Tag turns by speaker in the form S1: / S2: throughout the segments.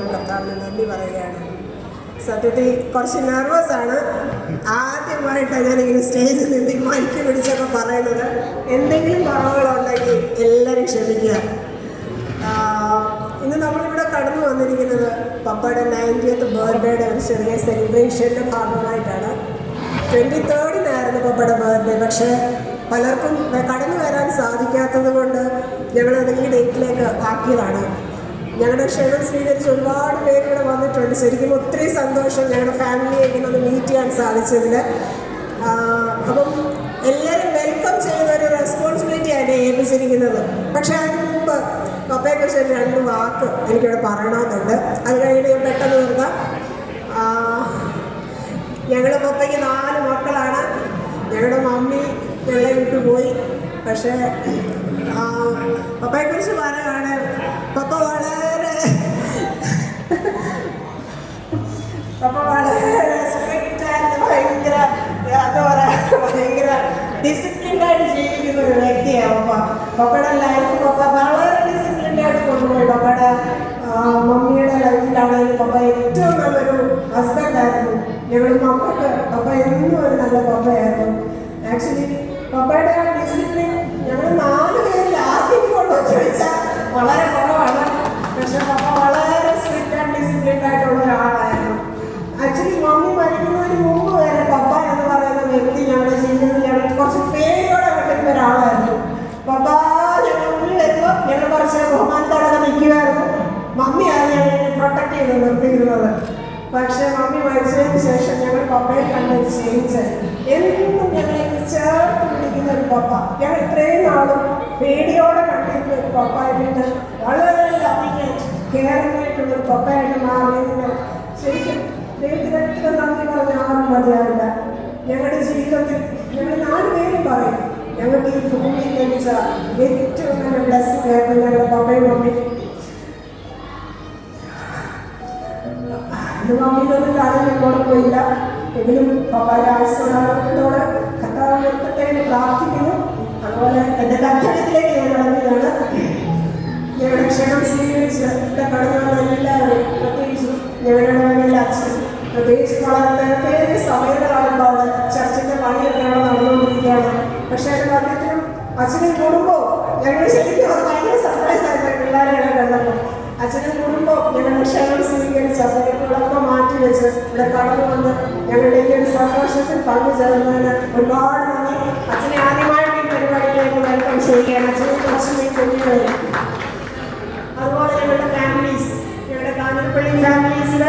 S1: ഞാൻ കർത്താവിന് നന്ദി പറയുകയാണ്. സത്യത്തിൽ കുറച്ച് നെർവസാണ്. ആദ്യമായിട്ടാണ് ഞാനിങ്ങനെ സ്റ്റേജിൽ നിന്ന് മൈക്ക് പിടിച്ചൊക്കെ പറയുന്നത്. എന്തെങ്കിലും കുറവുകളുണ്ടെങ്കിൽ എല്ലാവരും ക്ഷമിക്കുക. ഇന്ന് നമ്മളിവിടെ കടന്നു വന്നിരിക്കുന്നത് പപ്പയുടെ 90th ബർത്ത്ഡേയുടെ ഒരു ചെറിയ സെലിബ്രേഷൻ്റെ ഭാഗമായിട്ടാണ്. 23rd പപ്പയുടെ ബർത്ത്ഡേ. പക്ഷേ പലർക്കും കടന്നു വരാൻ സാധിക്കാത്തത് കൊണ്ട് ഞങ്ങളത് ഈ ഡേറ്റിലേക്ക് ആക്കിയതാണ്. ഞങ്ങളുടെ ക്ഷണം സ്വീകരിച്ച് ഒരുപാട് പേര് ഇവിടെ വന്നിട്ടുണ്ട്. ശരിക്കും ഒത്തിരി സന്തോഷം ഞങ്ങളുടെ ഫാമിലിയെ ഇങ്ങനെ ഒന്ന് മീറ്റ് ചെയ്യാൻ സാധിച്ചതിൽ. അപ്പം എല്ലാവരും വെൽക്കം ചെയ്യുന്ന ഒരു റെസ്പോൺസിബിലിറ്റിയാണ് ഏൽപ്പിച്ചിരിക്കുന്നത്. പക്ഷേ അതിന് മുമ്പ് പപ്പയെക്കുറിച്ച് ഒരു 2 വാക്ക് എനിക്കിവിടെ പറയണമെന്നുണ്ട്. അത് കഴിഞ്ഞ് ഞാൻ പെട്ടെന്ന് നിർത്താം. ഞങ്ങളുടെ പപ്പയ്ക്ക് 4 മക്കളാണ്. ഞങ്ങളുടെ മമ്മി ഞങ്ങളെ വിട്ടുപോയി. പക്ഷേ പപ്പയെക്കുറിച്ച് പറയുകയാണ്, പപ്പ വളരെ സ്ട്രിക്റ്റ് ആൻഡ് ഭയങ്കര എന്താ പറയുക, ഭയങ്കര ഡിസിപ്ലിൻഡായിട്ട് ജീവിക്കുന്ന ഒരു വ്യക്തിയാണ് പപ്പ. പപ്പയുടെ ലൈഫ് പപ്പ വളരെ ഡിസിപ്ലിൻഡായിട്ട് കൊണ്ടുപോയി. പപ്പയുടെ മമ്മിയുടെ ലൈഫിലാണെങ്കിൽ പപ്പ ഏറ്റവും നല്ലൊരു ഹസ്ബൻഡായിരുന്നു. ഞങ്ങൾ മക്കൾക്ക് പപ്പ എന്നും ഒരു നല്ല പപ്പയായിരുന്നു. ആക്ച്വലി പപ്പയുടെ ആ ഡിസിപ്ലിൻ ഞങ്ങൾ 4 പേരിൽ ആദ്യം കൊണ്ടു ചോദിച്ചാൽ വളരെ കുറവാണ്. പക്ഷെ പപ്പ വളരെ സ്ട്രിക്റ്റ് ആൻഡ് ഡിസിപ്ലിൻഡ് ആയിട്ടുള്ള ഒരാളായിരുന്നു. ആക്ച്വലി മമ്മി മരിക്കുന്നതിന് മുമ്പ് വരെ പപ്പ എന്ന് പറയുന്ന വ്യക്തി ഞങ്ങളുടെ ജീവിതത്തിൽ ഞങ്ങൾ കുറച്ച് പേരോടെ കണ്ടിരുന്ന ഒരാളായിരുന്നു. പപ്പ ഞങ്ങൾ മുന്നിൽ വരുമ്പോൾ ഞങ്ങൾ കുറച്ച് ബഹുമാനത്തോടെ നിൽക്കുമായിരുന്നു. മമ്മിയാണ് ഞങ്ങളെ പ്രൊട്ടക്ട് ചെയ്ത് നിർത്തിയിരുന്നത്. പക്ഷെ മമ്മി മരിച്ചതിന് ശേഷം ഞങ്ങൾ പപ്പയെ കണ്ട് സ്നേഹിച്ച് എന്നും ഞങ്ങളെ ചേർത്ത് പിടിക്കുന്ന ഒരു പപ്പ. ഞങ്ങൾ ഇത്രയും നാളും പേടിയോടെ കണ്ടിരുന്ന ഒരു പപ്പായിട്ട് വളരെ ലവിങ് കെയറിംഗ് ആയിട്ടുള്ള ഒരു പപ്പയായിട്ട് മാറിയതിന് ശരിക്കും ദൈവത്തിന് എത്ര നന്ദി പറഞ്ഞ ആരും മതിയാവില്ല. ഞങ്ങളുടെ ജീവിതത്തിൽ ഞങ്ങൾ 4 പേരും പറയും, ഞങ്ങൾക്ക് ഈ ഭൂമിയിൽ ലഭിച്ച ഏറ്റവും നല്ല ബ്ലെസ്സിംഗ് ആയിരുന്നു ഞങ്ങളുടെ പപ്പയും മമ്മിയും. എൻ്റെ മമ്മിയിലൊന്നും കാര്യം എങ്ങോട്ട് പോയില്ല. എങ്കിലും പപ്പയുടെ ആയുസ്സോടെ കർത്താവിനെ പ്രാർത്ഥിക്കുന്നു. അതുപോലെ എൻ്റെ കല്യാണത്തിലേക്ക് ഞാൻ നടന്നതാണ്. ഞങ്ങളുടെ ക്ഷണം സ്വീകരിച്ച് ഇവിടെ കടന്നു വന്ന എല്ലാവരും, പ്രത്യേകിച്ച് ഞങ്ങളുടെ മകൻ്റെ അച്ഛൻ, പ്രത്യേകിച്ച് വളരെ നേരത്തെ സമയങ്ങളാകുമ്പോൾ അവിടെ ചർച്ചിൻ്റെ പണിയൊക്കെ അവിടെ നടന്നുകൊണ്ടിരിക്കുകയാണ്. പക്ഷേ എൻ്റെ മകത്തിനും അച്ഛനും കുടുംബവും ഞങ്ങൾ ശരിക്കും അത് ഭയങ്കര സർപ്രൈസ് ആയിരുന്നു. പിള്ളേരെ കണ്ടപ്പോൾ അച്ഛനും കുടുംബവും ഞങ്ങളുടെ ക്ഷണം സ്വീകരിച്ച് അതിനൊക്കെ മാറ്റി വെച്ച് ഇവിടെ കടന്നു വന്ന് ഞങ്ങളുടെ ഈ ഒരു സന്തോഷത്തിൽ പങ്കുചേർന്നതിന് ഒരുപാട് നന്ദി. അച്ഛനെ ആദ്യമായിട്ട് ഈ പരിപാടിയിലേക്ക് വെൽക്കം ചെയ്യുകയാണ്. അച്ഛനെ കുറച്ച് കുഞ്ഞുങ്ങളിൽ. അതുപോലെ ഞങ്ങളുടെ ഫാമിലീസ്, ഞങ്ങളുടെ കാഞ്ഞിരപ്പള്ളി ഫാമിലീസിൽ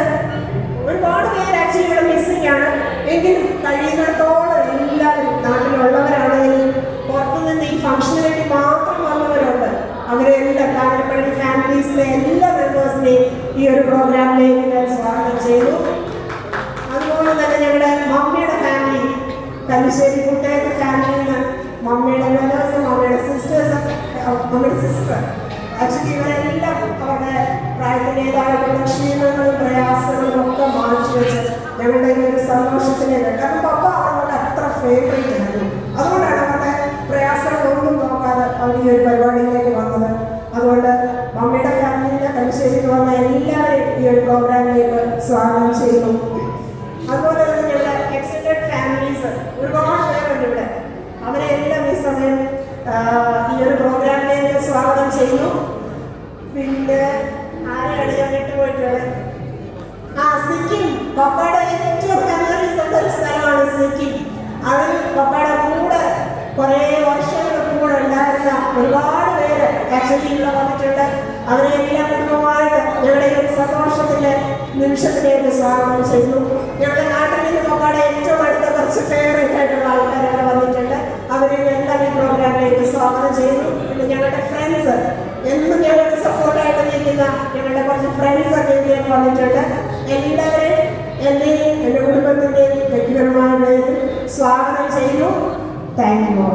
S1: ഒരുപാട് പേര് ആക്ച്വലി ഇവിടെ മിസ്സിംഗ് ആണ്. എങ്കിലും കഴിയുന്നിടത്തോളം എല്ലാവരും നാട്ടിലുള്ളവരാണെങ്കിലും പുറത്തുനിന്ന് ഈ ഫംഗ്ഷന് വേണ്ടി മാത്രം വന്നവരുണ്ട്. അവരെല്ലാം കാഞ്ഞിരപ്പള്ളി ഫാമിലീസിലെ എല്ലാ മെമ്പേഴ്സിനെയും ഈ ഒരു പ്രോഗ്രാമിലേക്ക് ഞാൻ സ്വാഗതം ചെയ്തു. അതുപോലെ തന്നെ ഞങ്ങളുടെ മമ്മിയുടെ ഫാമിലി, കല്ലിശ്ശേരി കുട്ടേന്റെ ഫാമിലിയിൽ നിന്ന് മമ്മിയുടെ ബ്രദേഴ്സ്, മമ്മിയുടെ സിസ്റ്റേഴ്സ്, മമ്മിയുടെ സിസ്റ്റർ, ആക്ച്വലി ഇവരെല്ലാം അവരുടെ പ്രായത്തിൻ്റെതായിട്ടുള്ള ക്ഷീണങ്ങളും പ്രയാസങ്ങളും ഒക്കെ മാറ്റി വെച്ച് ഞങ്ങളുടെ ഈ ഒരു സന്തോഷത്തിലേക്ക്, കാരണം പപ്പ അവരുടെ അത്ര ഫേവറേറ്റ് ആയിരുന്നു. അതുകൊണ്ടാണ് അവരുടെ പ്രയാസങ്ങളൊന്നും നോക്കാതെ അവർ ഈ ഒരു പരിപാടിയിലേക്ക് വന്നത്. അതുകൊണ്ട് മമ്മിയുടെ ഫാമിലിയിലെ കല്ലിശ്ശേരിക്ക് വന്ന എല്ലാവരെയും ഈ ഒരു പ്രോഗ്രാമിലേക്ക് സ്വാഗതം ചെയ്യുന്നു. അതുപോലെ തന്നെ ഞങ്ങളുടെ എക്സ്റ്റൻഡഡ് ഫാമിലീസ് ഒരുപാട് പേരുണ്ട് ഇവിടെ. അവരെ എല്ലാം ഈ സമയം ഈ ഒരു പ്രോഗ്രാമിലേക്ക് സ്വാഗതം ചെയ്യുന്നു. പിന്നെ ആരെയാണ് ഞാൻ വിട്ടുപോയിട്ടുള്ളത്? സിക്കിം. പപ്പയുടെ ഏറ്റവും മെമ്മറീസ് ഉള്ള ഒരു സ്ഥലമാണ് സിക്കിം. അതിൽ പപ്പയുടെ കൂടെ കുറേ വർഷങ്ങൾ കൂടെ ഉണ്ടായിരുന്ന ഒരുപാട് പേര് ആക്ച്വലി ഇവിടെ വന്നിട്ടുണ്ട്. അവരെ എല്ലാം കുടുംബമായിട്ട് ഞങ്ങളുടെ ഈ ഒരു സന്തോഷത്തിന്റെ നിമിഷത്തിലേക്ക് സ്വാഗതം ചെയ്യുന്നു. ഞങ്ങളുടെ നാട്ടിൽ നിന്ന് പപ്പയുടെ ഏറ്റവും അടുത്ത കുറച്ച് ഫേവറേറ്റ് ആയിട്ടുള്ള ആൾക്കാരൊക്കെ വന്നിട്ടുണ്ട്. അവരെ എല്ലാം ഈ പ്രോഗ്രാമിലേക്ക് സ്വാഗതം ചെയ്യുന്നു. പിന്നെ ഞങ്ങളുടെ ഫ്രണ്ട്സ്, എന്നും ഞങ്ങൾക്ക് സപ്പോർട്ടായിട്ട് നിൽക്കുന്ന ഞങ്ങളുടെ കുറച്ച് ഫ്രണ്ട്സ് ഒക്കെ ഇതിലേക്ക് വന്നിട്ടുണ്ട്. എല്ലാവരെയും എൻ്റെയും എൻ്റെ കുടുംബത്തിൻ്റെയും വ്യക്തിപരമായ പേരിൽ സ്വാഗതം ചെയ്യുന്നു. Thank you.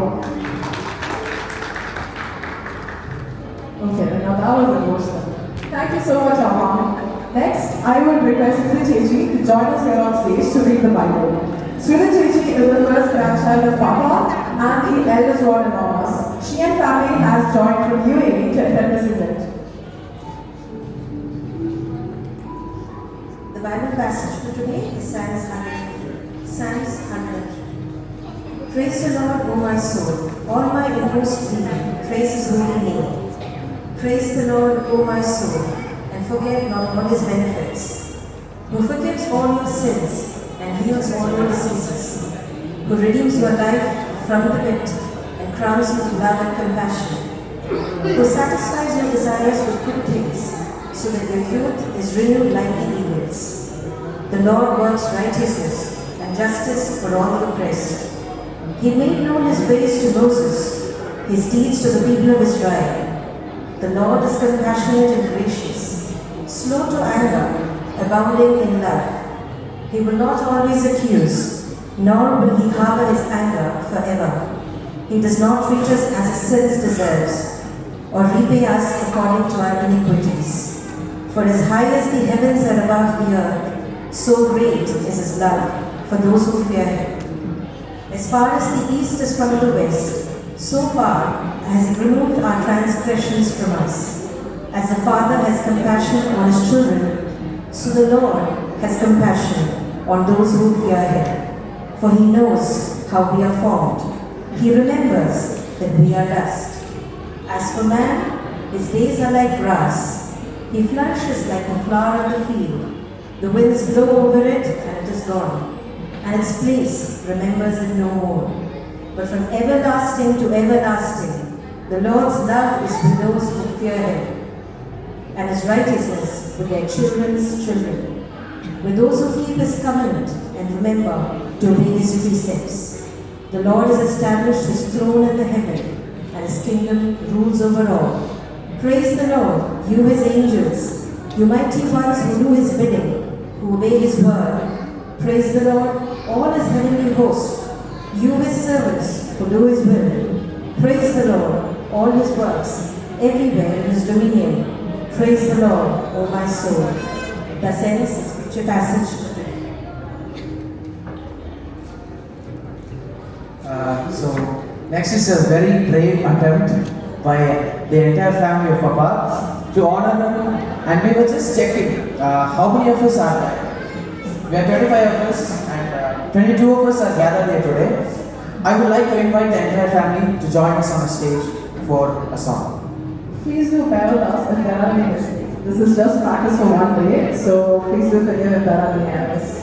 S2: Okay, now that was emotional. Thank you so much, Amma. Next, I would request Sridhar Chechi to join us here on stage to read the Bible. Sridhar Chechi is the first grandchild of Papa and the eldest born in us. She and family has joined from UAE to attend this event.
S1: The Bible passage for today is Psalms 103. Psalms 103. Praise the Lord, O my soul. All my inmost being, praise His holy name. Praise the Lord, O my soul, and forget not all His benefits. Who forgives all your sins and heals all your diseases. Who redeems your life from the pit and crowns you with love and compassion. Who satisfies your desires with good things, so that your youth is renewed like the eagles. The Lord works righteousness and justice for all the oppressed. He made known His ways to Moses, His deeds to the people of Israel. The Lord is compassionate and gracious, slow to anger, abounding in love. He will not always accuse, nor will He harbor His anger forever. He does not treat us as His sins deserves, or repay us according to our iniquities. For as high as the heavens are above the earth, so great is His love for those who fear Him. As far as the east is from the west, so far has He removed our transgressions from us. As the Father has compassion on His children, so the Lord has compassion on those who fear Him. For He knows how we are formed. He remembers that we are dust. As for man, his days are like grass. He flourishes like a flower of the field. The winds blow over it, and it is gone, and its place remembers it no more. But from everlasting to everlasting, the Lord's love is with those who fear Him, and His righteousness with their children's children, with those who keep His covenant and remember to obey His precepts. The Lord has established His throne in the heaven, and His kingdom rules over all. Praise the Lord, you His angels, you mighty ones who do His bidding, who obey His word. Praise the Lord, all His heavenly host, you His servants who do His will. Praise the Lord, all His works, everywhere in His dominion. Praise the Lord, O my soul. Thus ends the scripture passage for today.
S3: So next is a very brave attempt by the entire family of Papa to honor them, and we were just checking how many of us are there. We are 25 of us, and 22 of us are gathered here today. I would like to invite the entire family to join us on the stage for a song.
S2: Please do bear with us if there are any mistakes. This is just practice for one day, so please do forgive if there are any errors.